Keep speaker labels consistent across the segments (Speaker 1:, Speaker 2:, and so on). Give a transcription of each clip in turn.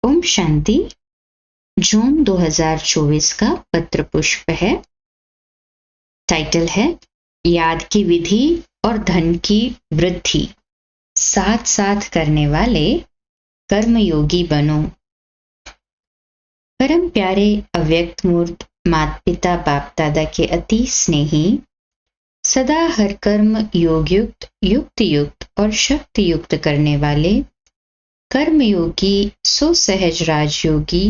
Speaker 1: ओम शांति। जून 2024 का पत्र पुष्प है। टाइटल है याद की विधि और धन की वृद्धि साथ साथ करने वाले कर्मयोगी बनो। परम प्यारे अव्यक्त मूर्त माता पिता बाप दादा के अति स्नेही, सदा हर कर्म योगयुक्त युक्त युक्त और शक्ति युक्त करने वाले कर्मयोगी सुसहज राजयोगी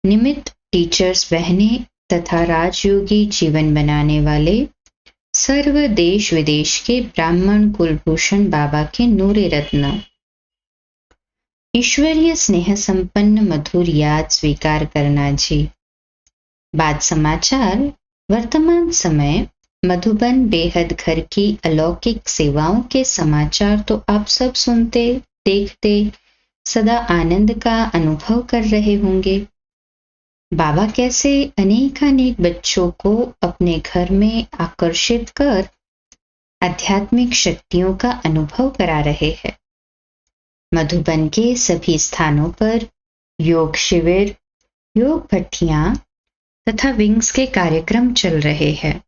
Speaker 1: निमित्त टीचर्स बहने तथा राजयोगी जीवन बनाने वाले सर्व देश विदेश के ब्राह्मण कुलभूषण बाबा के नूरे रत्न ईश्वरीय स्नेह संपन्न मधुर याद स्वीकार करना जी। बाद समाचार। वर्तमान समय मधुबन बेहद घर की अलौकिक सेवाओं के समाचार तो आप सब सुनते देखते सदा आनंद का अनुभव कर रहे होंगे। बाबा कैसे अनेकानेक बच्चों को अपने घर में आकर्षित कर आध्यात्मिक शक्तियों का अनुभव करा रहे हैं। मधुबन के सभी स्थानों पर योग शिविर, योग भट्टियां तथा विंग्स के कार्यक्रम चल रहे हैं।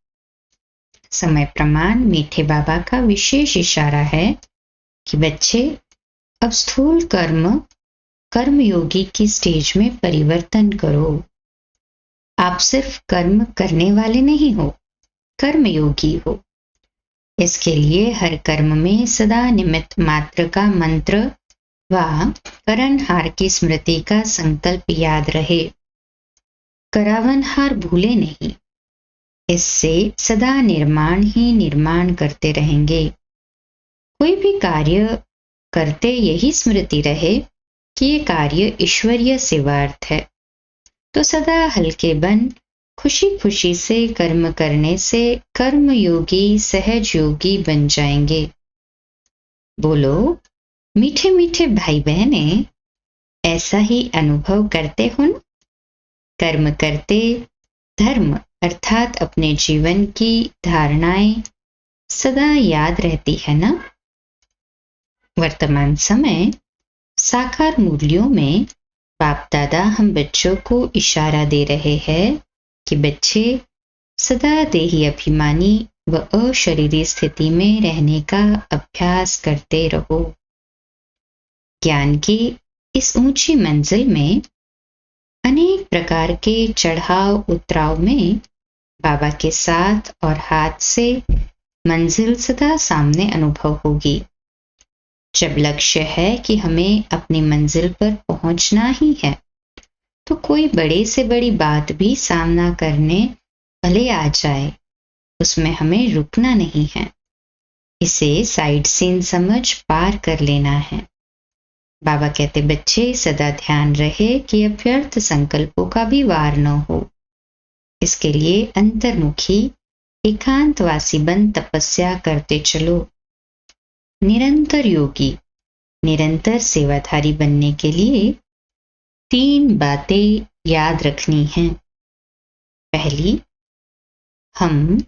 Speaker 1: समय प्रमाण मीठे बाबा का विशेष इशारा है कि बच्चे अब स्थूल कर्मयोगी की स्टेज में परिवर्तन करो। आप सिर्फ कर्म करने वाले नहीं हो, कर्मयोगी हो। इसके लिए हर कर्म में सदा निमित्त मात्र का मंत्र व करनहार की स्मृति का संकल्प याद रहे। करावनहार भूले नहीं। इससे सदा निर्माण ही निर्माण करते रहेंगे। कोई भी कार्य करते यही स्मृति रहे कि ये कार्य ईश्वरीय सेवार्थ है, तो सदा हल्के बन खुशी खुशी से कर्म करने से कर्मयोगी सहज योगी बन जाएंगे। बोलो मीठे मीठे भाई बहने, ऐसा ही अनुभव करते हो न? कर्म करते धर्म अर्थात अपने जीवन की धारणाएं सदा याद रहती है ना। वर्तमान समय साकार मूल्यों में बाप दादा हम बच्चों को इशारा दे रहे हैं कि बच्चे सदा देही अभिमानी व अशरीरी स्थिति में रहने का अभ्यास करते रहो। ज्ञान की इस ऊंची मंजिल में अनेक प्रकार के चढ़ाव उतराव में बाबा के साथ और हाथ से मंजिल सदा सामने अनुभव होगी। जब लक्ष्य है कि हमें अपनी मंजिल पर पहुंचना ही है, तो कोई बड़े से बड़ी बात भी सामना करने भले आ जाए, उसमें हमें रुकना नहीं है। इसे साइड सीन समझ पार कर लेना है। बाबा कहते बच्चे सदा ध्यान रहे कि अव्यर्थ संकल्पों का भी वार न हो। इसके लिए अंतर्मुखी एकांतवासी बन तपस्या करते चलो। निरंतर योगी निरंतर सेवाधारी बनने के लिए 3 बातें याद रखनी हैं। पहली, हम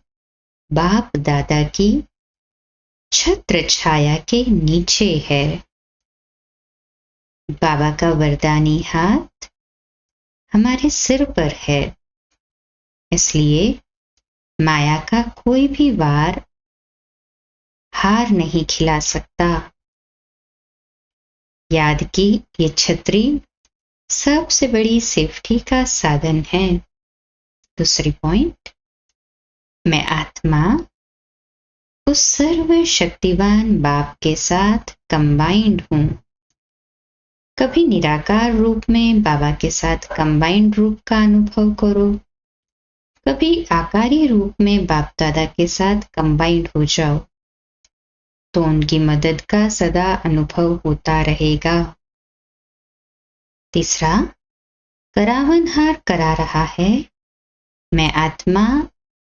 Speaker 1: बाप दादा की छत्र छाया के नीचे है। बाबा का वरदानी हाथ हमारे सिर पर है, इसलिए माया का कोई भी वार हार नहीं खिला सकता। याद की ये छतरी सबसे बड़ी सेफ्टी का साधन है। दूसरी पॉइंट, मैं आत्मा उस सर्वशक्तिवान बाप के साथ कंबाइंड हूं। कभी निराकार रूप में बाबा के साथ कंबाइंड रूप का अनुभव करो, कभी आकारी रूप में बाप दादा के साथ कंबाइंड हो जाओ, तो उनकी मदद का सदा अनुभव होता रहेगा। तीसरा, करावनहार करा रहा है, मैं आत्मा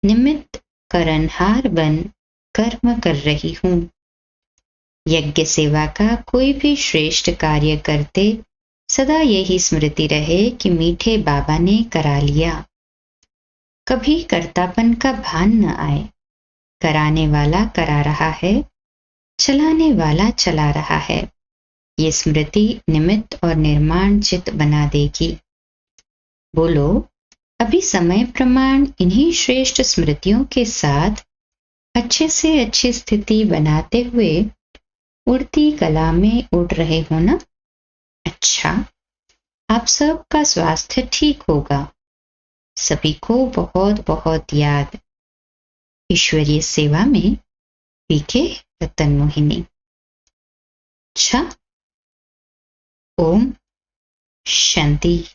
Speaker 1: निमित्त करनहार बन कर्म कर रही हूं। यज्ञ सेवा का कोई भी श्रेष्ठ कार्य करते सदा यही स्मृति रहे कि मीठे बाबा ने करा लिया। कभी कर्तापन का भान न आए। कराने वाला करा रहा है, चलाने वाला चला रहा है। ये स्मृति निमित्त और निर्माण चित्त बना देगी। बोलो, अभी समय प्रमाण इन्हीं श्रेष्ठ स्मृतियों के साथ अच्छे से अच्छी स्थिति बनाते हुए उड़ती कला में उड़ रहे हो ना? अच्छा, आप सबका स्वास्थ्य ठीक होगा। सभी को बहुत बहुत याद। ईश्वरीय सेवा में पीके रतन मोहिनी। अच्छा, ओम शांति।